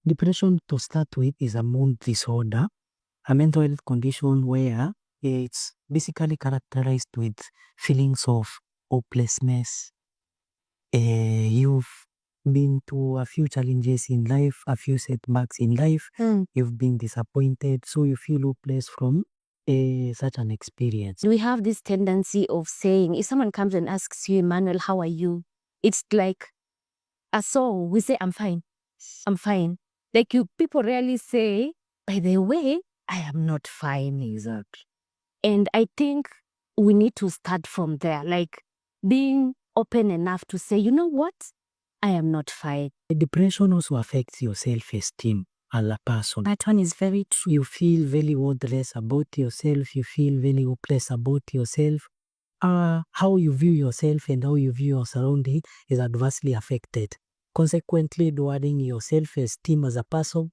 Depression, to start with, is a mood disorder, a mental health condition where it's basically characterized with feelings of hopelessness. You've been through a few challenges in life, a few setbacks in life. You've been disappointed, so you feel hopeless from such an experience. We have this tendency of saying, if someone comes and asks you, Emmanuel, how are you? It's like a song. We say, I'm fine. I'm fine. Like people rarely say, by the way, I am not fine. Exactly. And I think we need to start from there, like being open enough to say, you know what? I am not fine. Depression also affects your self-esteem as a person. That one is very true. You feel very worthless about yourself. You feel very hopeless about yourself. How you view yourself and how you view your surrounding is adversely affected, consequently lowering your self-esteem as a person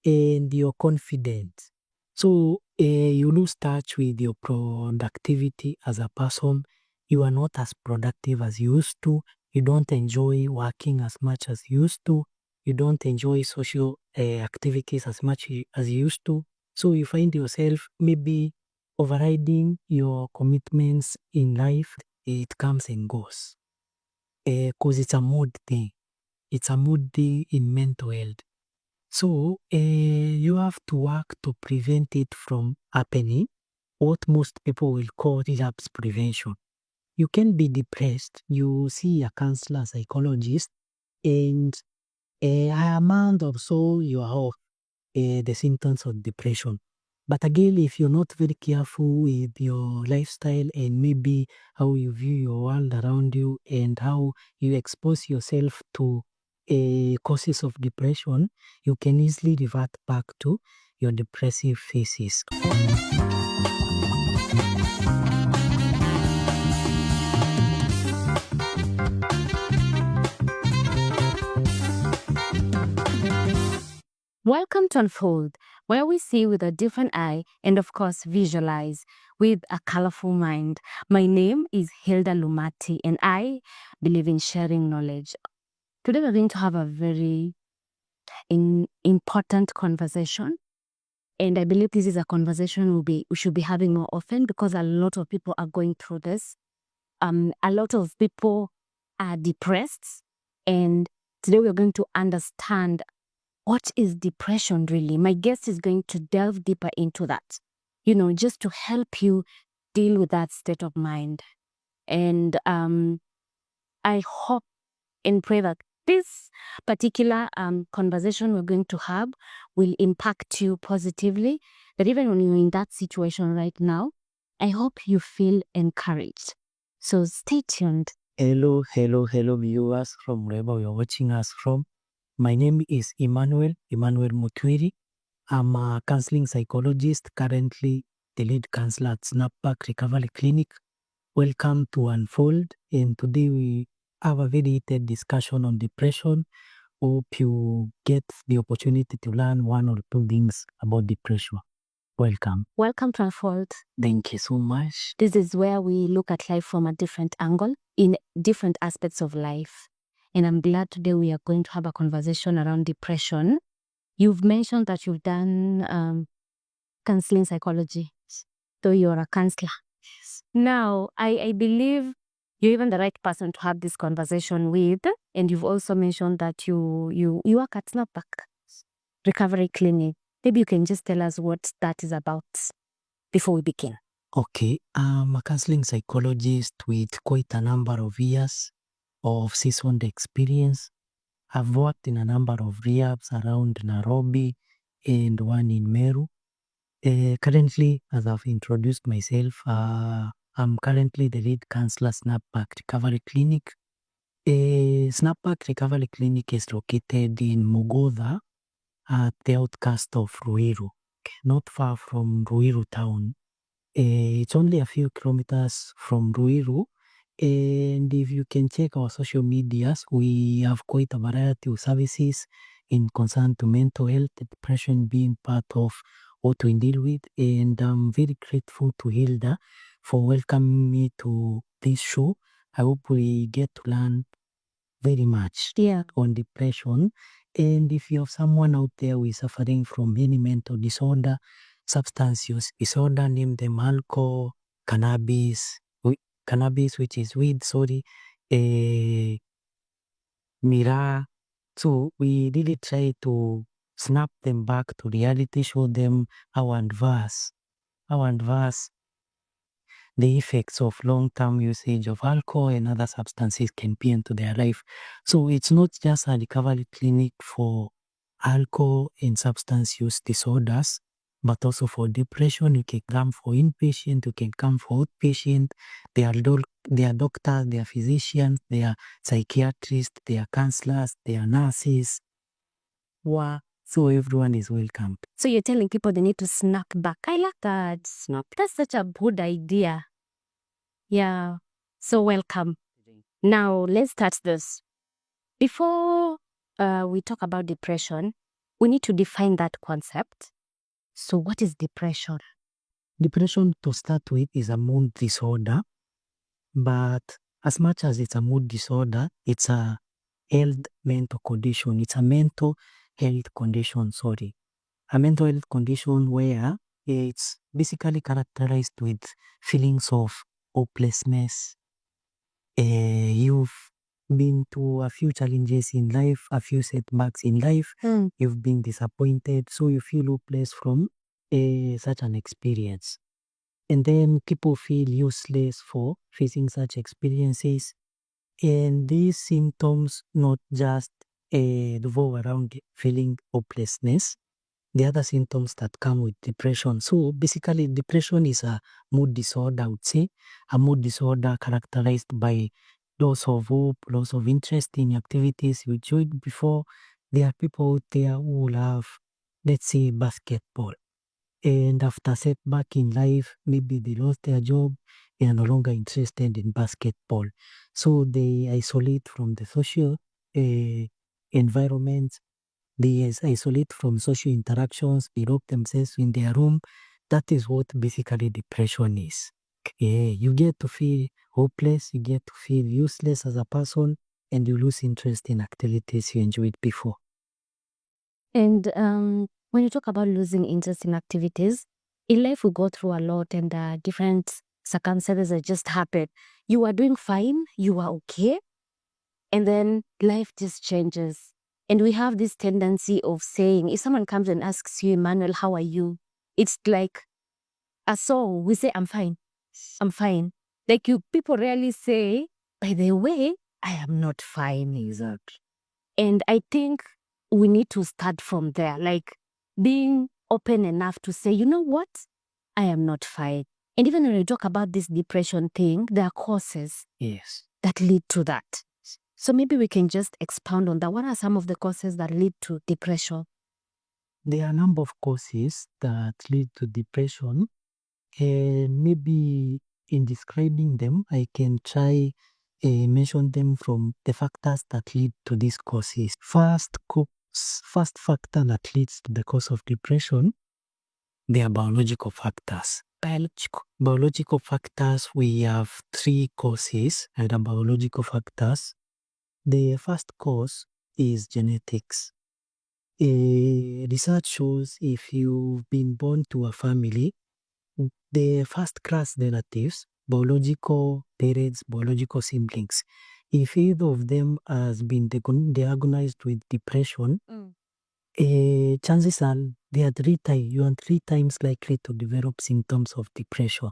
and your confidence. So you lose touch with your productivity as a person. You are not as productive as you used to. You don't enjoy working as much as you used to. You don't enjoy social activities as much as you used to. So you find yourself maybe overriding your commitments in life. It comes and goes. Because it's a mood thing. It's a mood thing in mental health. So you have to work to prevent it from happening, what most people will call relapse prevention. You can be depressed, you see a counselor, psychologist, and a month or so you are off the symptoms of depression. But again, if you're not very careful with your lifestyle and maybe how you view your world around you and how you expose yourself to causes of depression, you can easily revert back to your depressive phases. Welcome to Unfold, where we see with a different eye and, of course, visualize with a colorful mind. My name is Hilda Lumati, and I believe in sharing knowledge. Today, we're going to have a very important conversation. And I believe this is a conversation we should be having more often because a lot of people are going through this. A lot of people are depressed. And today, we're going to understand what is depression really? My guest is going to delve deeper into that, just to help you deal with that state of mind. And I hope and pray that this particular conversation we're going to have will impact you positively, that even when you're in that situation right now, I hope you feel encouraged. So stay tuned. Hello viewers from wherever you're watching us from. My name is Emmanuel Mutwiri. I'm a counseling psychologist, currently the lead counselor at Snapback Recovery Clinic. Welcome to Unfold, and today we have a very heated discussion on depression. Hope you get the opportunity to learn one or two things about depression. Welcome. Welcome to Unfold. Thank you so much. This is where we look at life from a different angle in different aspects of life. And I'm glad today we are going to have a conversation around depression. You've mentioned that you've done counseling psychology, so you're a counselor. Yes. Now, I believe you're even the right person to have this conversation with. And you've also mentioned that you work at Snapback Recovery Clinic. Maybe you can just tell us what that is about before we begin. Okay, I'm a counseling psychologist with quite a number of years of seasoned experience. I've worked in a number of rehabs around Nairobi and one in Meru. Currently, as I've introduced myself, I'm currently the lead counselor Snapback Recovery Clinic. Snapback Recovery Clinic is located in Mugodha at the outskirts of Ruiru, not far from Ruiru town. It's only a few kilometers from Ruiru. And if you can check our social medias, we have quite a variety of services in concern to mental health, depression being part of what we deal with. And I'm very grateful to Hilda for welcoming me to this show. I hope we get to learn very much on depression And if you have someone out there who is suffering from any mental disorder, substance use disorder, name them alcohol, cannabis, which is weed, miraa. So we really try to snap them back to reality, show them how adverse the effects of long-term usage of alcohol and other substances can be into their life. So it's not just a recovery clinic for alcohol and substance use disorders, but also for depression. You can come for inpatient, you can come for outpatient. There are doctors, there are physicians, there are psychiatrists, there are counselors, there are nurses. Wow. So everyone is welcome. So you're telling people they need to snap back. I like that. Snap. That's such a good idea. Yeah. So welcome. Now let's start this. Before we talk about depression, we need to define that concept. So what is depression? Depression, to start with, is a mood disorder. But as much as it's a mood disorder, it's a health mental condition. It's a mental health condition, A mental health condition where it's basically characterized with feelings of hopelessness. You've been through a few challenges in life, a few setbacks in life. You've been disappointed, so you feel hopeless from such an experience. And then people feel useless for facing such experiences. And these symptoms not just revolve around feeling hopelessness, the other symptoms that come with depression. So basically, depression is a mood disorder, I would say, a mood disorder characterized by loss of hope, loss of interest in activities you enjoyed before. There are people out there who love, let's say, basketball. And after setback in life, maybe they lost their job, they are no longer interested in basketball. So they isolate from the social environment. They isolate from social interactions, they lock themselves in their room. That is what basically depression is. You get to feel hopeless, you get to feel useless as a person, and you lose interest in activities you enjoyed before. And when you talk about losing interest in activities, in life we go through a lot and different circumstances that just happen. You are doing fine, you are okay, and then life just changes. And we have this tendency of saying, if someone comes and asks you, Emmanuel, how are you? It's like a song. We say, I'm fine. I'm fine. Like people rarely say, by the way, I am not fine. Exactly. And I think we need to start from there, like being open enough to say, you know what? I am not fine. And even when we talk about this depression thing, there are causes that lead to that. So maybe we can just expound on that. What are some of the causes that lead to depression? There are a number of causes that lead to depression. And maybe in describing them, I can try mention them from the factors that lead to these causes. First factor that leads to the cause of depression, they are biological factors. Biological factors, we have three causes and the biological factors. The first cause is genetics. Research shows if you've been born to a family, the first-class relatives, biological parents, biological siblings, if either of them has been diagnosed with depression, chances are you are 3 times likely to develop symptoms of depression.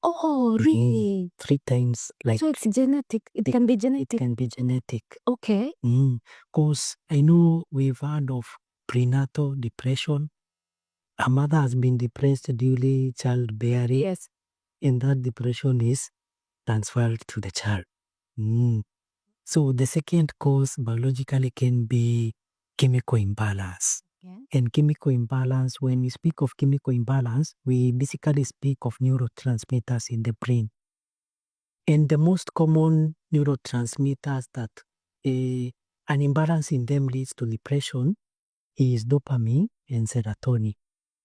Oh, really? 3 times like. So it's genetic. It can be genetic. It can be genetic. Okay. Because I know we've heard of prenatal depression. A mother has been depressed during childbearing. Yes. And that depression is transferred to the child. So the second cause biologically can be chemical imbalance. And chemical imbalance, when we speak of chemical imbalance, we basically speak of neurotransmitters in the brain. And the most common neurotransmitters that an imbalance in them leads to depression is dopamine and serotonin.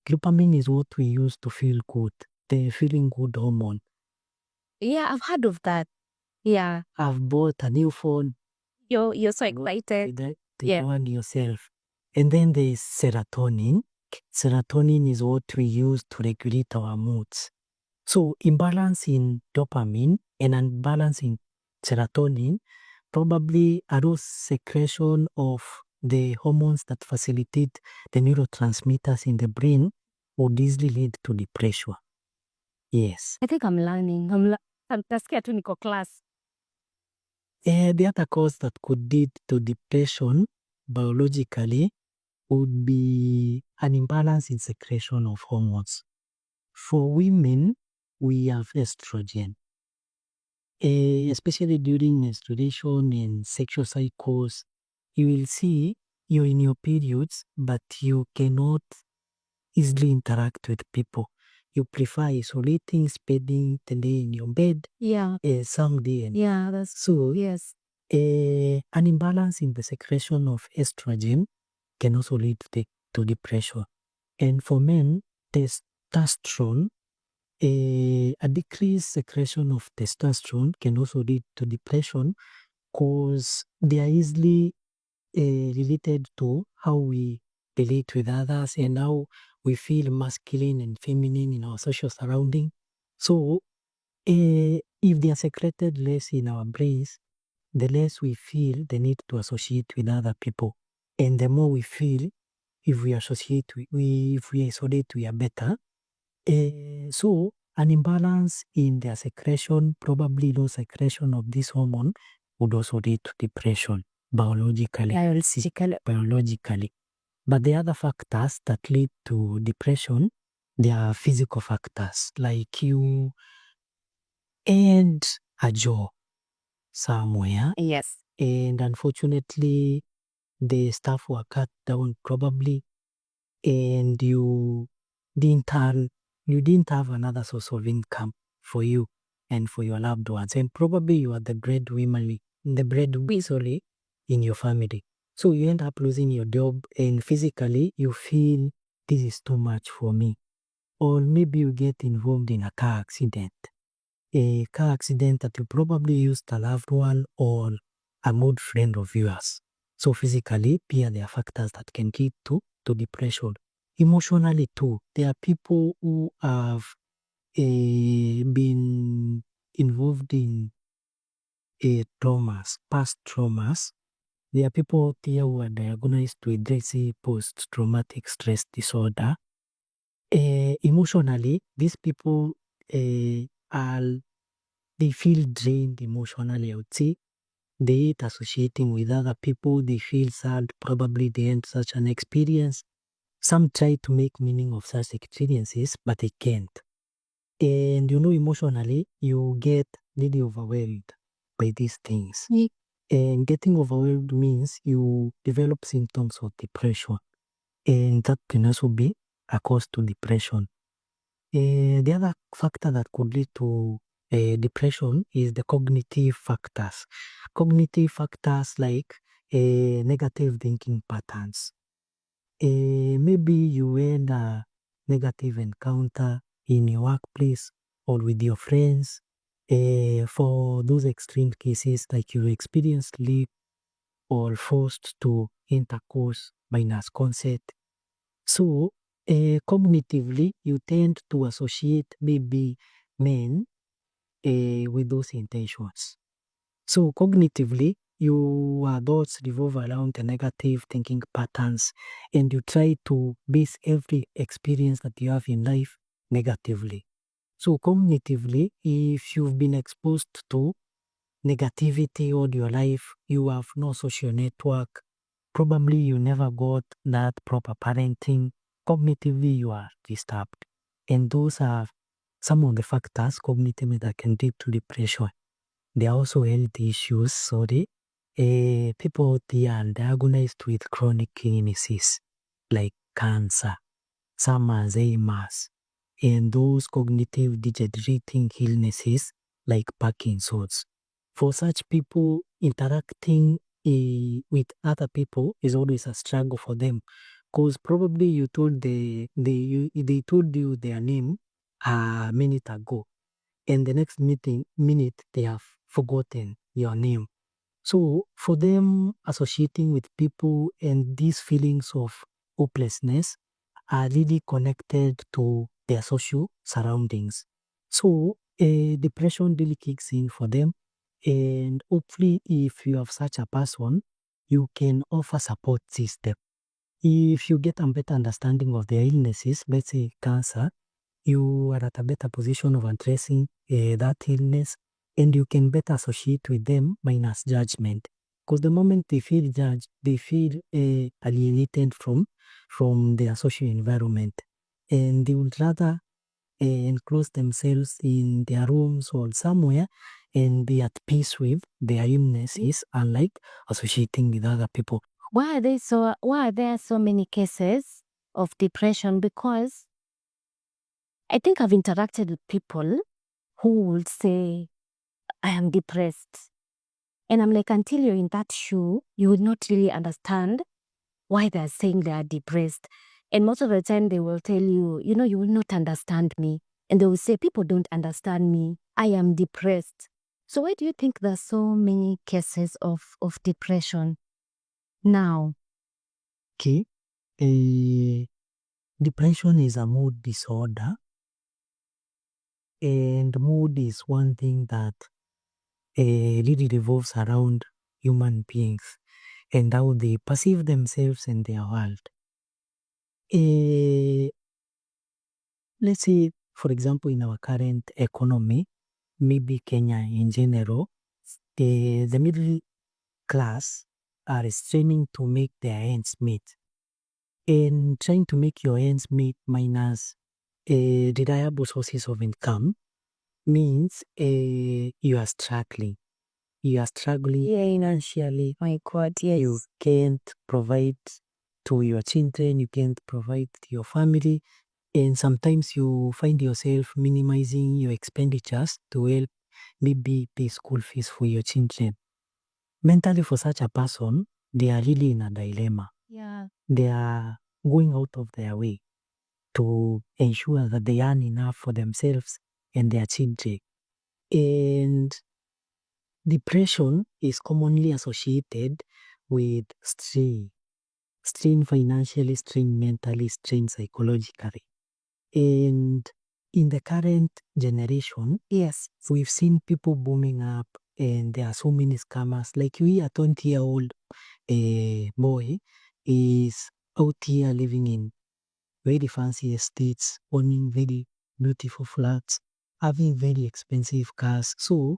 Dopamine is what we use to feel good, the feeling good hormone. Yeah, I've heard of that. Yeah. I've bought a new phone. You're so excited. the Yeah. one yourself. And then there is serotonin. Serotonin is what we use to regulate our moods. So imbalance in dopamine and imbalance in serotonin probably are those secretion of the hormones that facilitate the neurotransmitters in the brain would easily lead to depression. Yes. I think I'm learning. Nasikia tu niko class. The other cause that could lead to depression biologically would be an imbalance in secretion of hormones. For women, we have estrogen. Especially during menstruation and sexual cycles, you will see you're in your periods, but you cannot easily interact with people. You prefer isolating, spending the day in your bed, Yeah. someday. And Yeah, that's so yes. an imbalance in the secretion of estrogen can also lead to depression. And for men, testosterone, a decreased secretion of testosterone can also lead to depression because they are easily related to how we relate with others and how we feel masculine and feminine in our social surrounding. So if they are secreted less in our brains, the less we feel the need to associate with other people. And the more we feel, if we associate, if we isolate, we are better. So an imbalance in their secretion, probably low secretion of this hormone, would also lead to depression biologically. But the other factors that lead to depression, they are physical factors, like you end a job somewhere, Yes. and unfortunately, the staff were cut down probably, and you didn't have another source of income for you and for your loved ones, and probably you are the breadwinner in your family. So you end up losing your job, and physically you feel this is too much for me. Or maybe you get involved in a car accident that you probably used a loved one or a good friend of yours. So physically, there are factors that can lead to depression. Emotionally too, there are people who have been involved in past traumas. There are people out there who are diagnosed with, let's say, post-traumatic stress disorder. Emotionally, these people they feel drained emotionally, I would say. They hate associating with other people. They feel sad. Probably they end such an experience. Some try to make meaning of such experiences, but they can't. And emotionally, you get really overwhelmed by these things. And getting overwhelmed means you develop symptoms of depression. And that can also be a cause to depression. The other factor that could lead to depression is the cognitive factors. Cognitive factors like negative thinking patterns. Maybe you had a negative encounter in your workplace or with your friends. For those extreme cases, like you experienced sleep or forced to intercourse minus consent. So, cognitively, you tend to associate maybe men with those intentions. So, cognitively, your thoughts revolve around the negative thinking patterns, and you try to base every experience that you have in life negatively. So, cognitively, if you've been exposed to negativity all your life, you have no social network, probably you never got that proper parenting, cognitively you are disturbed. And those are some of the factors cognitively that can lead to depression. There are also health issues, people out there are diagnosed with chronic illnesses like cancer, some Alzheimer's, and those cognitive degenerating illnesses like Parkinson's. For such people, interacting with other people is always a struggle for them, because probably you told they told you their name a minute ago, and the next minute they have forgotten your name. So for them, associating with people and these feelings of hopelessness are really connected to their social surroundings. So depression really kicks in for them. And hopefully, if you have such a person, you can offer support system. If you get a better understanding of their illnesses, let's say cancer, you are at a better position of addressing that illness, and you can better associate with them minus judgment. Because the moment they feel judged, they feel alienated from their social environment, and they would rather enclose themselves in their rooms or somewhere and be at peace with their illnesses, unlike associating with other people. Why are there so many cases of depression? Because I think I've interacted with people who would say, I am depressed. And I'm like, until you're in that shoe, you would not really understand why they're saying they are depressed. And most of the time they will tell you, you will not understand me. And they will say, people don't understand me. I am depressed. So why do you think there's so many cases of depression now? Okay. Depression is a mood disorder, and mood is one thing that really revolves around human beings and how they perceive themselves and their world. Let's say, for example, in our current economy, maybe Kenya in general, the middle class are straining to make their ends meet. And trying to make your ends meet minus reliable sources of income means you are struggling. You are struggling financially. My God, yes. You can't provide to your children, you can't provide to your family, and sometimes you find yourself minimizing your expenditures to help maybe pay school fees for your children. Mentally, for such a person, they are really in a dilemma. Yeah. They are going out of their way to ensure that they earn enough for themselves and their children. And depression is commonly associated with strain financially, strain mentally, strain psychologically. And in the current generation, Yes. we've seen people booming up, and there are so many scammers. Like we, a 20-year-old boy is out here living in very fancy estates, owning very beautiful flats, having very expensive cars. So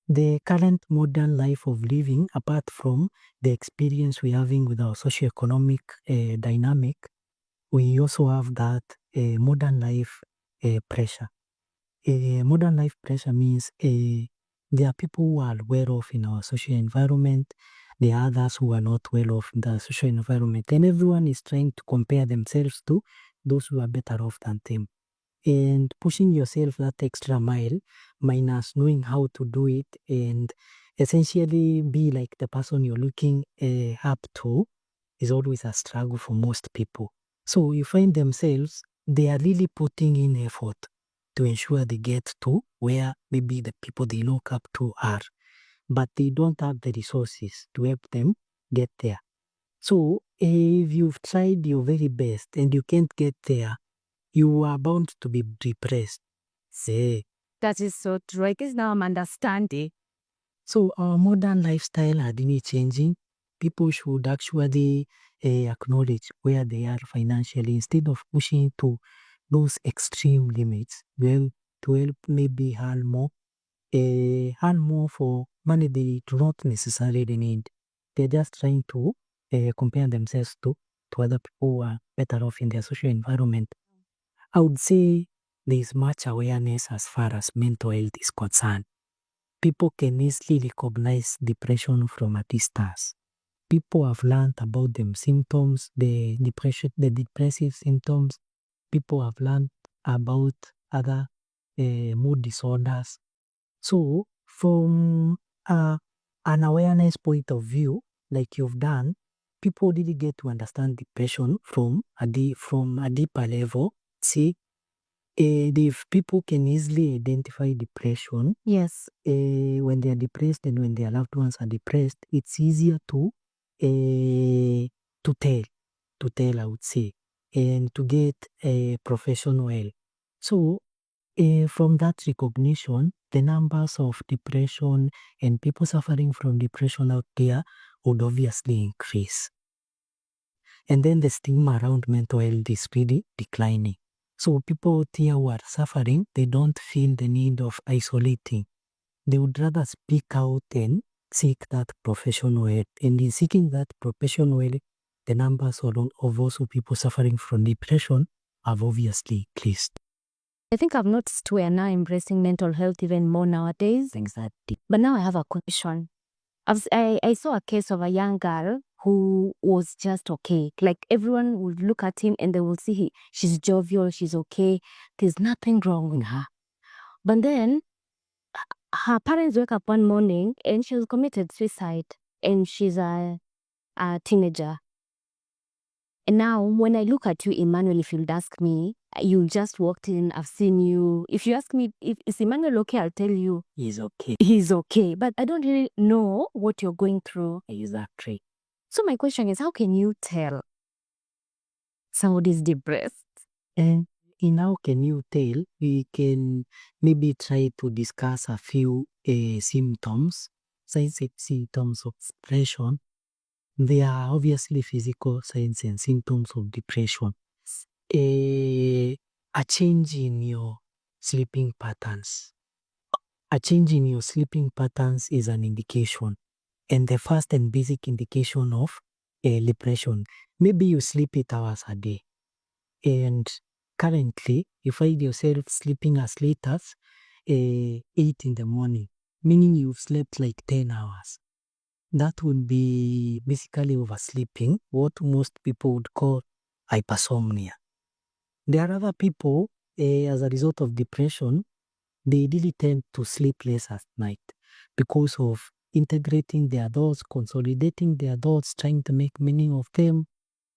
the current modern life of living, apart from the experience we're having with our socioeconomic dynamic, we also have that modern life pressure. Modern life pressure means there are people who are well off in our social environment, there are others who are not well off in the social environment, and everyone is trying to compare themselves to those who are better off than them. And pushing yourself that extra mile minus knowing how to do it and essentially be like the person you're looking up to is always a struggle for most people. So you find themselves, they are really putting in effort to ensure they get to where maybe the people they look up to are, but they don't have the resources to help them get there. So if you've tried your very best and you can't get there, you are bound to be depressed. Say. That is so true. I guess now I'm understanding. So our modern lifestyle are really changing. People should actually acknowledge where they are financially instead of pushing to those extreme limits. Well, to help maybe earn more for money they do not necessarily need. They're just trying to compare themselves to other people who are better off in their social environment. I would say there is much awareness as far as mental health is concerned. People can easily recognize depression from a distance. People have learned about the symptoms, the depressive symptoms. People have learned about other mood disorders. So, from an awareness point of view, like you've done, people really get to understand depression from a deeper level. See, if people can easily identify depression, Yes. when they are depressed and when their loved ones are depressed, it's easier to tell, I would say, and to get a professional help. So from that recognition, the numbers of depression and people suffering from depression out there would obviously increase. And then the stigma around mental health is really declining. So people out here who are suffering, they don't feel the need of isolating. They would rather speak out and seek that professional help. And in seeking that professional help, the numbers of also people suffering from depression have obviously increased. I think I've noticed we are now embracing mental health even more nowadays. Exactly. But now I have a question. I saw a case of a young girl who was just okay. Like everyone would look at him and they will see she's jovial, she's okay. There's nothing wrong with her. But then her parents wake up one morning and she's committed suicide and she's a teenager. And now when I look at you, Emmanuel, if you'd ask me, you just walked in, I've seen you. If you ask me, is Emmanuel okay, I'll tell you. He's okay. He's okay. But I don't really know what you're going through. Exactly. So my question is, how can you tell somebody's depressed? And in how can you tell, we can maybe try to discuss a few symptoms, signs and symptoms of depression. There are obviously physical signs and symptoms of depression. A change in your sleeping patterns. A change in your sleeping patterns is an indication, and the first and basic indication of depression. Maybe you sleep 8 hours a day, and currently you find yourself sleeping as late as 8 in the morning, meaning you've slept like 10 hours. That would be basically oversleeping, what most people would call hypersomnia. There are other people, as a result of depression, they really tend to sleep less at night because of integrating their thoughts, consolidating their thoughts, trying to make meaning of them,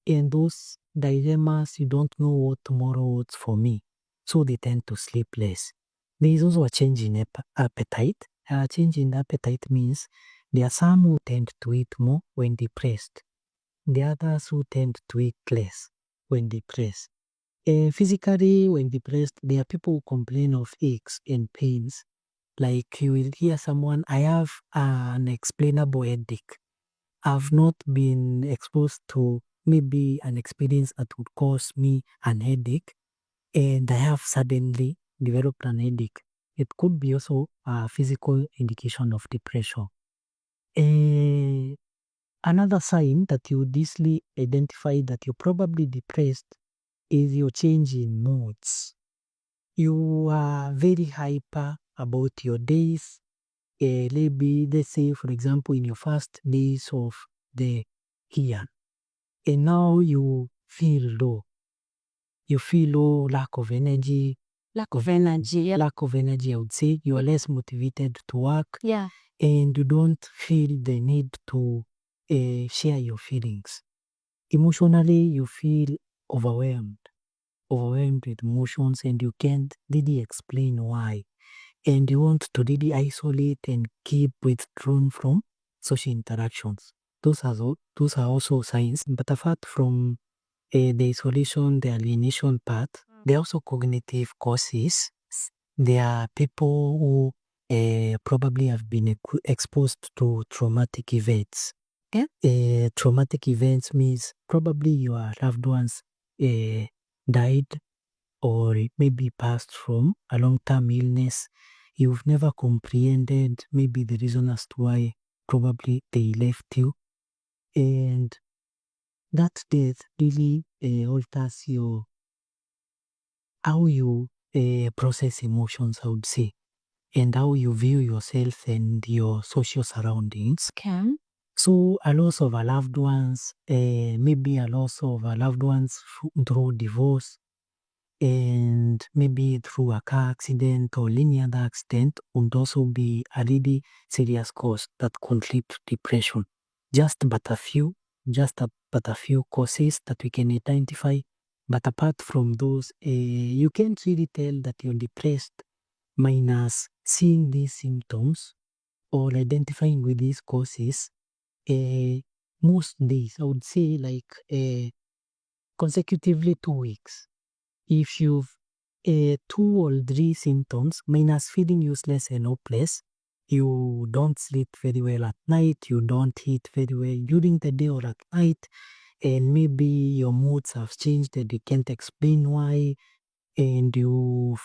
and those dilemmas, you don't know what tomorrow holds for me. So they tend to sleep less. There is also a change in appetite. A change in appetite means there are some who tend to eat more when depressed. The others who tend to eat less when depressed. Physically, when depressed, there are people who complain of aches and pains. Like you will hear someone, I have an unexplainable headache. I've not been exposed to maybe an experience that would cause me an headache, and I have suddenly developed an headache. It could be also a physical indication of depression. Another sign that you would easily identify that you're probably depressed is your change in moods. You are very hyper about your days. Maybe, let's say, for example, in your first days of the year, and now you feel low. You feel low, lack of energy, Yeah. I would say. You are less motivated to work. Yeah. And you don't feel the need to share your feelings. Emotionally, you feel overwhelmed with emotions, and you can't really explain why. And you want to really isolate and keep withdrawn from social interactions. Those are also signs. But apart from the isolation, the alienation part, there are also cognitive causes. There are people who probably have been exposed to traumatic events. Yeah. Traumatic events means probably your loved ones died, or maybe passed from a long-term illness. You've never comprehended maybe the reason as to why probably they left you. And that death really alters how you process emotions, I would say, and how you view yourself and your social surroundings. Okay. So a loss of a loved ones, maybe a loss of a loved ones through divorce, and maybe through a car accident or any other accident would also be a really serious cause that contribute to depression. But a few causes that we can identify, But apart from those, you can't really tell that you're depressed minus seeing these symptoms or identifying with these causes most days. I would say like consecutively 2 weeks. If you've 2 or 3 symptoms minus feeling useless and hopeless, you don't sleep very well at night, you don't eat very well during the day or at night, and maybe your moods have changed and you can't explain why, and you've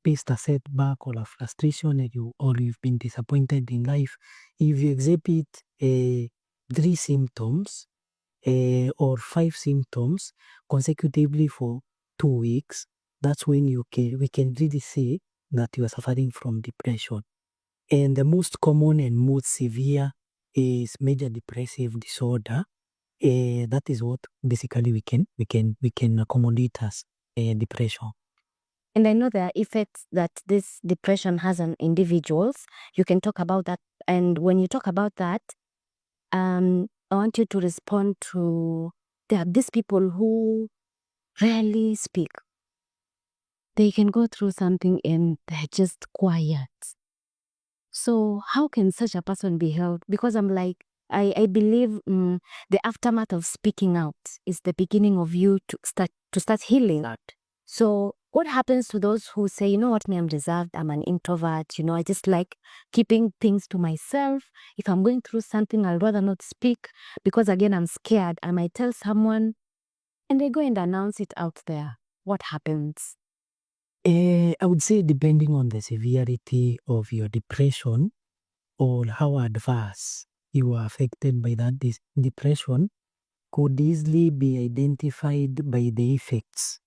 faced a setback or a frustration and you've been disappointed in life. If you exhibit 3 symptoms or 5 symptoms consecutively for 2 weeks, that's when we can really say that you are suffering from depression. And the most common and most severe is major depressive disorder. That is what basically we can accommodate as depression. And I know there are effects that this depression has on individuals. You can talk about that. And when you talk about that, I want you to respond to, there are these people who rarely speak. They can go through something and they're just quiet. So how can such a person be helped? Because I'm like, I believe the aftermath of speaking out is the beginning of you to start healing out. So what happens to those who say, you know what, me, I'm reserved, I'm an introvert, I just like keeping things to myself. If I'm going through something, I'd rather not speak because again, I'm scared. I might tell someone and they go and announce it out there. What happens? I would say depending on the severity of your depression or how adverse you are affected by that depression could easily be identified by the effects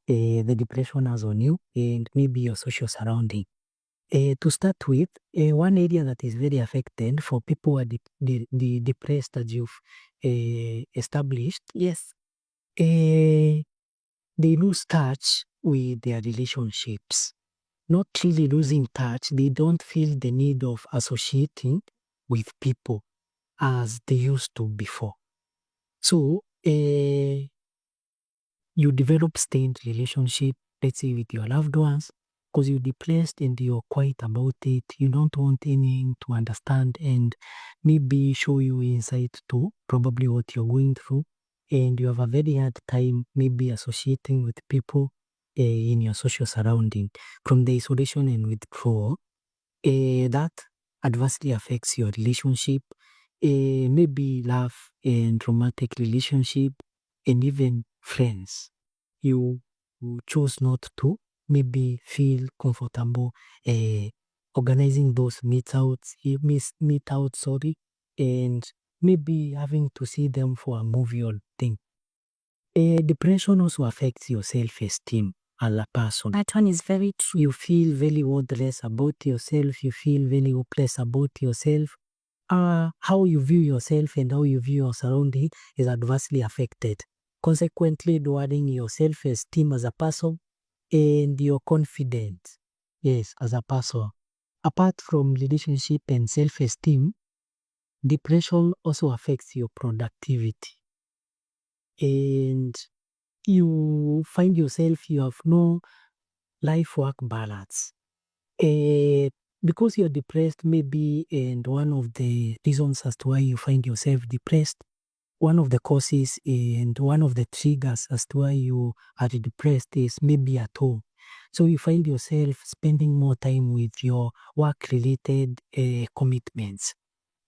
the depression has on you and maybe your social surrounding. To start with, one area that is very affected for people who are depressed as you've established, Yes. they lose touch with their relationships. Not really losing touch, they don't feel the need of associating with people as they used to before. So, you develop strained relationship, let's say with your loved ones, because you're depressed and you're quiet about it. You don't want anyone to understand and maybe show you insight to probably what you're going through. And you have a very hard time maybe associating with people in your social surrounding. From the isolation and withdrawal, that adversely affects your relationship, maybe love and romantic relationship, and even friends. You choose not to maybe feel comfortable organizing those meetouts, sorry, and maybe having to see them for a movie or thing. Depression also affects your self-esteem as a person. That one is very true. You feel very worthless about yourself. You feel very hopeless about yourself. How you view yourself and how you view your surrounding is adversely affected. Consequently, lowering your self-esteem as a person and your confidence, yes, as a person. Apart from relationship and self-esteem, depression also affects your productivity. And you find yourself, you have no life-work balance. Because you're depressed, maybe, and one of the reasons as to why you find yourself depressed, one of the causes and one of the triggers as to why you are depressed is maybe at home. So you find yourself spending more time with your work-related commitments.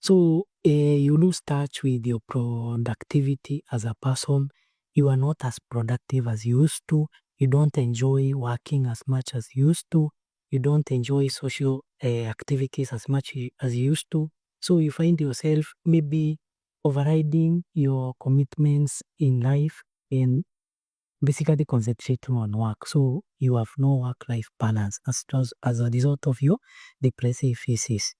So you lose touch with your productivity as a person. You are not as productive as you used to. You don't enjoy working as much as you used to. You don't enjoy social activities as much as you used to. So you find yourself maybe overriding your commitments in life and basically concentrating on work. So you have no work-life balance as a result of your depressive phases.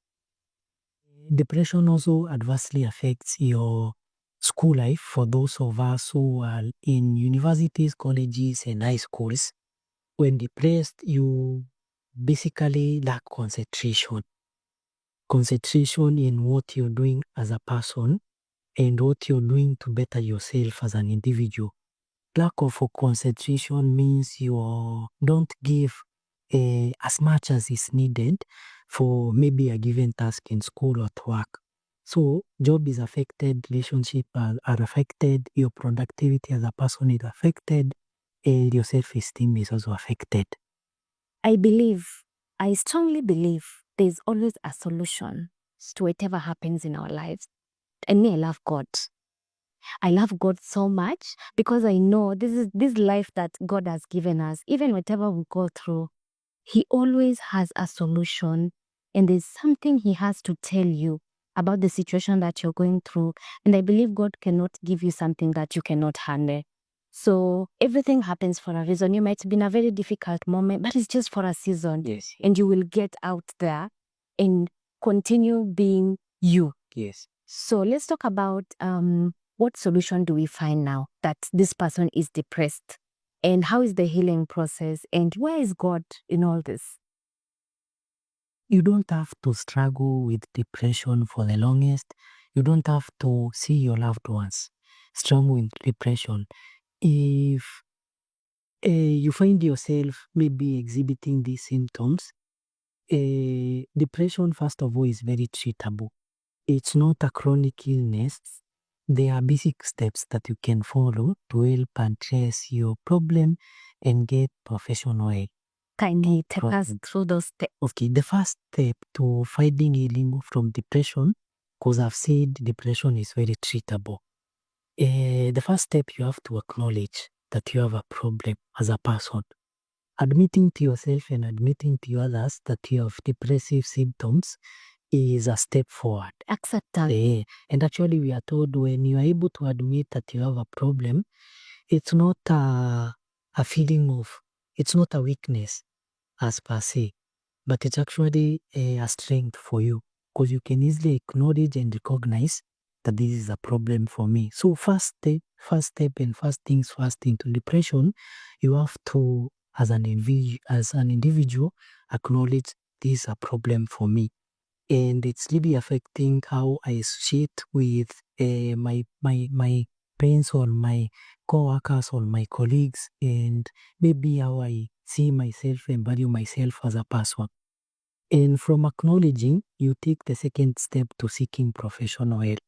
Depression also adversely affects your school life for those of us who are in universities, colleges, and high schools. When depressed, you basically lack concentration. Concentration in what you're doing as a person and what you're doing to better yourself as an individual. Lack of concentration means you don't give as much as is needed for maybe a given task in school or at work. So job is affected, relationship are affected, your productivity as a person is affected, and your self-esteem is also affected. I strongly believe there's always a solution to whatever happens in our lives. And me, I love God. I love God so much because I know this life that God has given us, even whatever we go through, He always has a solution, and there's something He has to tell you about the situation that you're going through. And I believe God cannot give you something that you cannot handle. So everything happens for a reason. You might be in a very difficult moment, but it's just for a season. Yes. And you will get out there and continue being you. Yes. So let's talk about what solution do we find now that this person is depressed? And how is the healing process? And where is God in all this? You don't have to struggle with depression for the longest. You don't have to see your loved ones struggle with depression. If you find yourself maybe exhibiting these symptoms, depression, first of all, is very treatable. It's not a chronic illness. There are basic steps that you can follow to help address your problem and get professional help. Kindly take us through those steps. Okay, the first step to finding healing from depression, because I've said depression is very treatable. The first step you have to acknowledge that you have a problem as a person. Admitting to yourself and admitting to others that you have depressive symptoms is a step forward. Acceptance. And actually, we are told when you are able to admit that you have a problem, it's not a feeling of, it's not a weakness as per se, but it's actually a strength for you because you can easily acknowledge and recognize that this is a problem for me. So first step and first things first into depression, you have to, as an individual, acknowledge this is a problem for me. And it's really affecting how I associate with my friends or my co-workers or my colleagues, and maybe how I see myself and value myself as a person. And from acknowledging, you take the second step to seeking professional help.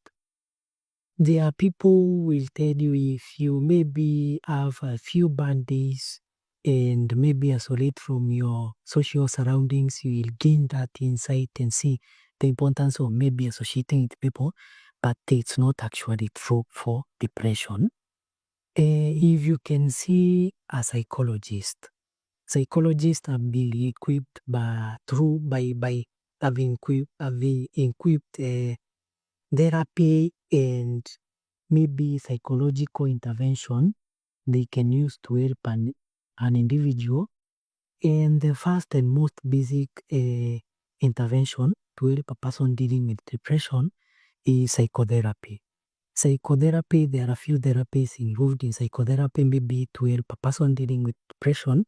There are people who will tell you if you maybe have a few bad days and maybe isolate from your social surroundings, you will gain that insight and see the importance of maybe associating with people, but it's not actually true for depression. If you can see a psychologist, psychologists have been equipped by having equipped therapy and maybe psychological intervention they can use to help an individual. And the first and most basic intervention to help a person dealing with depression is psychotherapy. Psychotherapy, there are a few therapies involved in psychotherapy, maybe to help a person dealing with depression.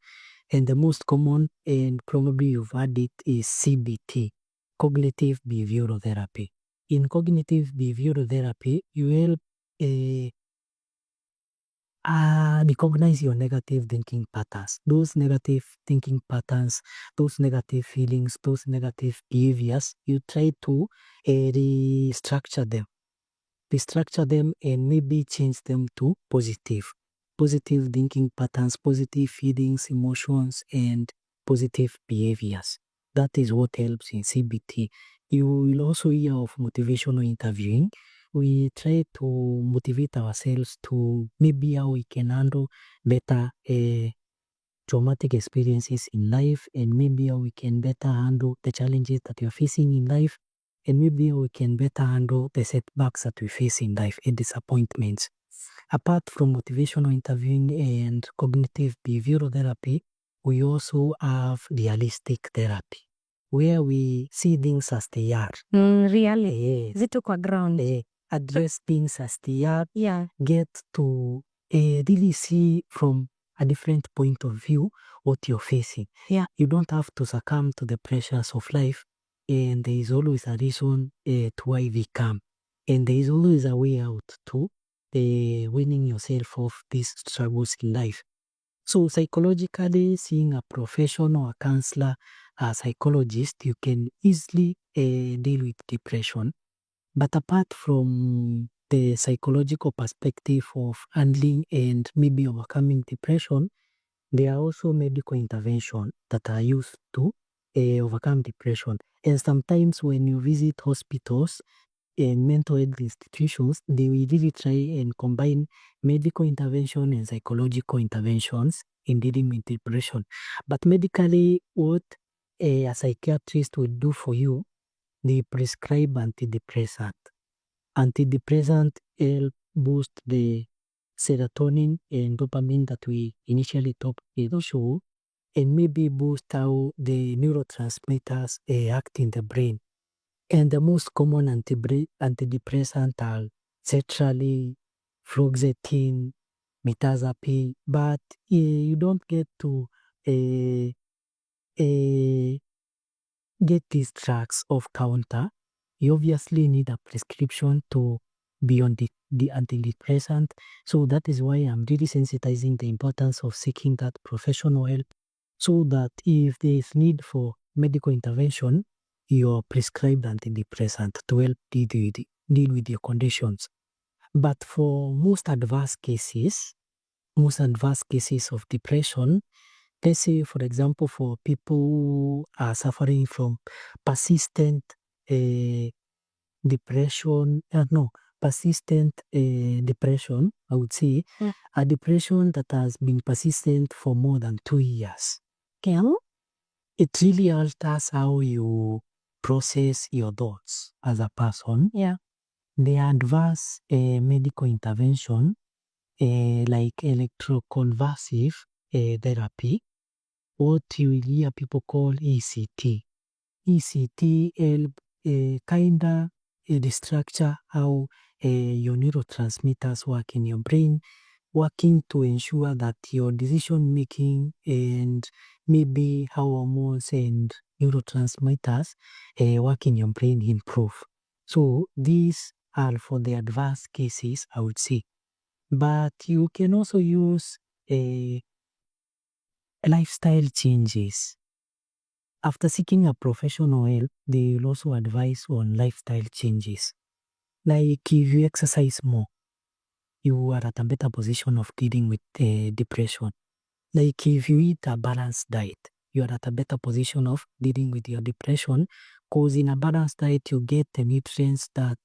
And the most common, and probably you've heard it, is CBT, cognitive behavioral therapy. In cognitive behavioral therapy, you help recognize your negative thinking patterns. Those negative thinking patterns, those negative feelings, those negative behaviors, you try to restructure them and maybe change them to positive thinking patterns, positive feelings, emotions, and positive behaviors. That is what helps in CBT. You will also hear of motivational interviewing. We try to motivate ourselves to maybe how we can handle better traumatic experiences in life, and maybe how we can better handle the challenges that you're facing in life, and maybe how we can better handle the setbacks that we face in life and disappointments. Apart from motivational interviewing and cognitive behavioral therapy, we also have realistic therapy, where we see things as they are. Really? Zito kwa ground. Address things as they are. Yeah. Get to really see from a different point of view what you're facing. Yeah. You don't have to succumb to the pressures of life, and there is always a reason to why we come, and there is always a way out too. winning yourself of these struggles in life. So psychologically, seeing a professional, a counselor, a psychologist, you can easily deal with depression. But apart from the psychological perspective of handling and maybe overcoming depression, there are also medical intervention that are used to overcome depression. And sometimes when you visit hospitals and mental health institutions, they will really try and combine medical intervention and psychological interventions in dealing with depression. But medically, what a psychiatrist will do for you, they prescribe antidepressant. Antidepressant help boost the serotonin and dopamine that we initially talked about, show, and maybe boost how the neurotransmitters act in the brain. And the most common antidepressant are sertraline, fluoxetine, mirtazapine, but you don't get to uh, get these drugs off counter. You obviously need a prescription to be on the antidepressant. So that is why I'm really sensitizing the importance of seeking that professional help, so that if there is need for medical intervention, you're prescribed antidepressant to help deal with your conditions. But for most advanced cases of depression, let's say, for example, for people who are suffering from persistent depression, persistent depression, I would say, a depression that has been persistent for more than 2 years. Okay. It really alters how you process your thoughts as a person. Yeah. The advanced medical intervention, like electroconvulsive therapy, what you will hear people call ECT. ECT help kinda restructure how your neurotransmitters work in your brain, working to ensure that your decision making and maybe how hormones and neurotransmitters work in your brain improve. So these are for the advanced cases, I would say. But you can also use lifestyle changes. After seeking a professional help, they will also advise on lifestyle changes. Like if you exercise more, you are at a better position of dealing with depression. Like if you eat a balanced diet, you are at a better position of dealing with your depression, because in a balanced diet you get the nutrients that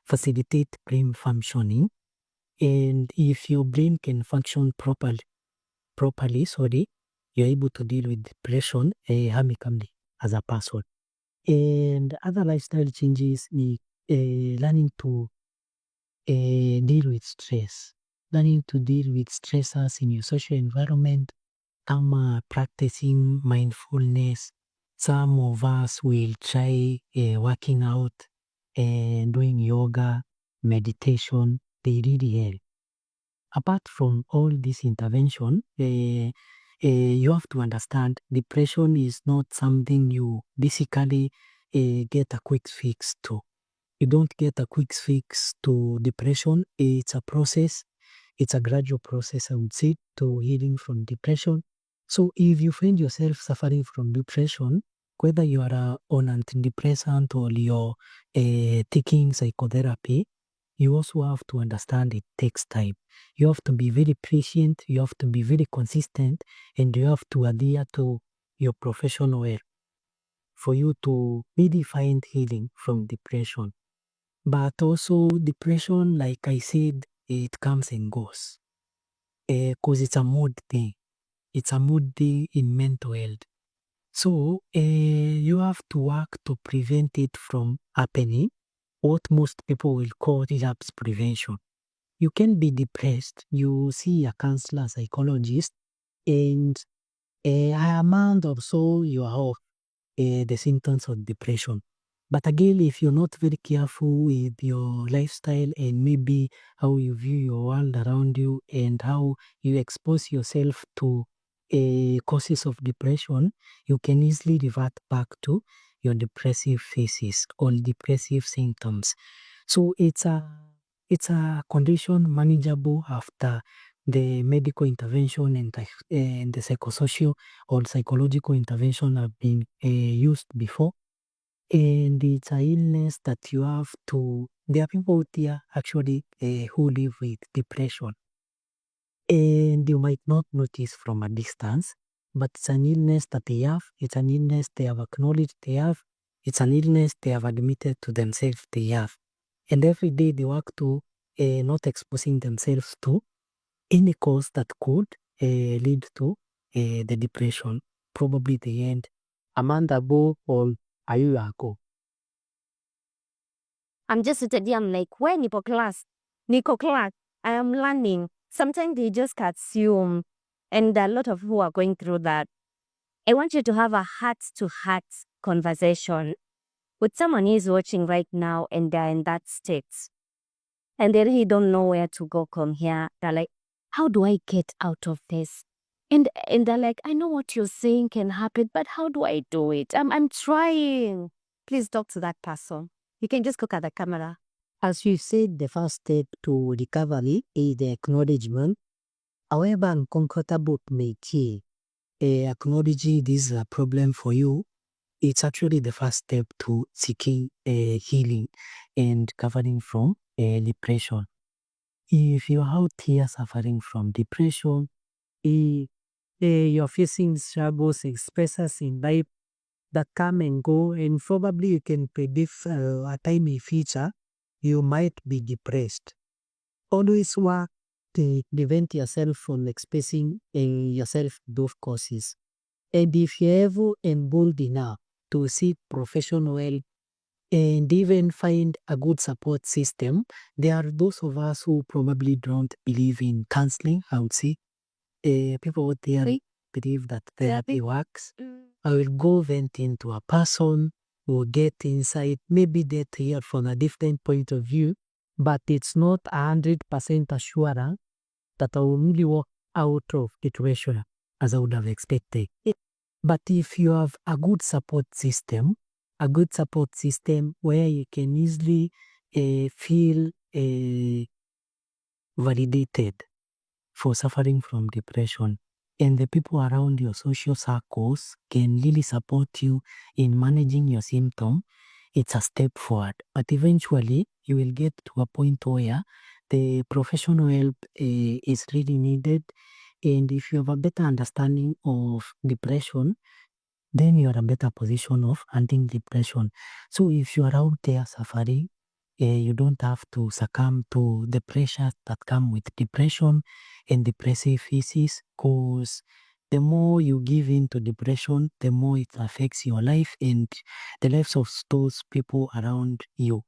facilitate brain functioning. And if your brain can function properly, you're able to deal with depression amicably as a person. And other lifestyle changes need learning to deal with stress, learning to deal with stressors in your social environment, practicing mindfulness. Some of us will try working out and doing yoga, meditation. They really help. Apart from all this intervention, you have to understand depression is not something you basically get a quick fix to. You don't get a quick fix to depression. It's a process. It's a gradual process, I would say, to healing from depression. So if you find yourself suffering from depression, whether you are on antidepressant or you're taking psychotherapy, you also have to understand it takes time. You have to be very patient, you have to be very consistent, and you have to adhere to your professional help for you to really find healing from depression. But also depression, like I said, it comes and goes. Because it's a mood thing. It's a mood thing in mental health. So you have to work to prevent it from happening. What most people will call relapse prevention. You can be depressed. You see a counselor, psychologist, and a month or so you are off the symptoms of depression. But again, if you're not very careful with your lifestyle and maybe how you view your world around you and how you expose yourself to causes of depression, you can easily revert back to your depressive phases or depressive symptoms. So It's a condition manageable after the medical intervention and the psychosocial or psychological intervention have been used before. And it's an illness that you have to, there are people out there actually who live with depression. And you might not notice from a distance, but it's an illness that they have. It's an illness they have acknowledged they have. It's an illness they have admitted to themselves they have. And every day they work to not exposing themselves to any cause that could lead to the depression, probably the end. Amanda Bo or Ayuako. I'm just seated here, I'm like, where Niko class? I am learning. Sometimes they just assume, and a lot of who are going through that. I want you to have a heart-to-heart conversation with someone who is watching right now and they're in that state. And they really don't know where to go from here. They're like, how do I get out of this? And they're like, I know what you're saying can happen, but how do I do it? I'm trying. Please talk to that person. You can just look at the camera. As you said, the first step to recovery is the acknowledgement. However uncomfortable it may feel, acknowledging this is a problem for you, it's actually the first step to seeking healing and recovering from depression. If you're out here suffering from depression, you're facing struggles, expresses in life that come and go, and probably you can predict a time in future you might be depressed. Always work to prevent yourself from expressing yourself those causes. And if you're ever bold enough to seek professional help and even find a good support system, there are those of us who probably don't believe in counseling, I would say. People out there believe that therapy works. I will go vent into a person, will get insight, maybe they hear from a different point of view, but it's not 100% assurance that I will really walk out of situation as I would have expected. But if you have a good support system where you can easily feel validated for suffering from depression, and the people around your social circles can really support you in managing your symptom, it's a step forward. But eventually, you will get to a point where the professional help is really needed. And if you have a better understanding of depression, then you are in a better position of handling depression. So if you are out there suffering, you don't have to succumb to the pressures that come with depression and depressive phases, because the more you give in to depression, the more it affects your life and the lives of those people around you.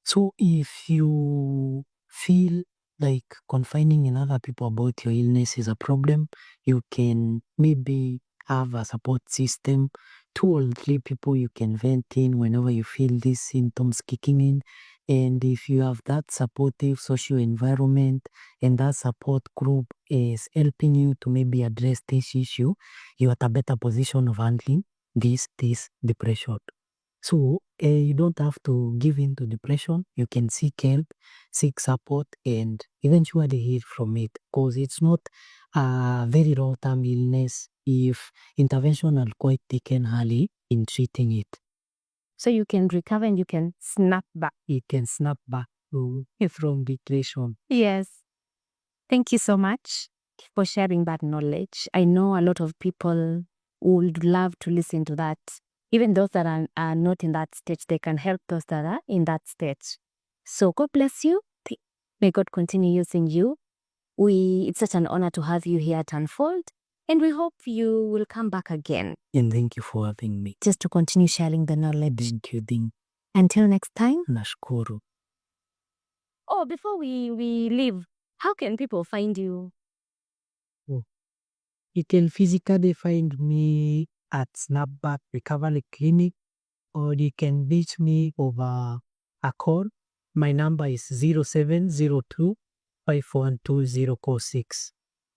So if you feel like confining in other people about your illness is a problem, you can maybe have a support system, 2 or 3 people you can vent in whenever you feel these symptoms kicking in. And if you have that supportive social environment and that support group is helping you to maybe address this issue, you're at a better position of handling this depression. So you don't have to give in to depression. You can seek help, seek support, and eventually heal from it, because it's not a very long-term illness if intervention are quite taken early in treating it. So you can recover and you can snap back. You can snap back from depression. Yes. Thank you so much for sharing that knowledge. I know a lot of people would love to listen to that. Even those that are not in that stage, they can help those that are in that stage. So God bless you. May God continue using you. It's such an honor to have you here at Unfold, and we hope you will come back again. And thank you for having me. Just to continue sharing the knowledge. Thank you, Ding. Until next time. Nashukuru. Oh, before we leave, how can people find you? You can physically find me at Snapback Recovery Clinic, or you can reach me over a call. My number is 0702 512 046.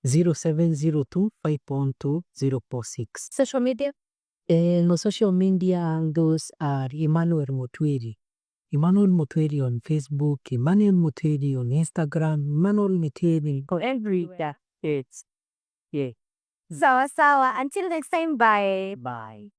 0702 512 046. Social media? No social media handles are Emmanuel Mutwiri. Emmanuel Mutweli on Facebook, Emmanuel Mutweli on Instagram, Emmanuel Mutweli For every it's yeah. Sawa sawa. Until next time, bye. bye.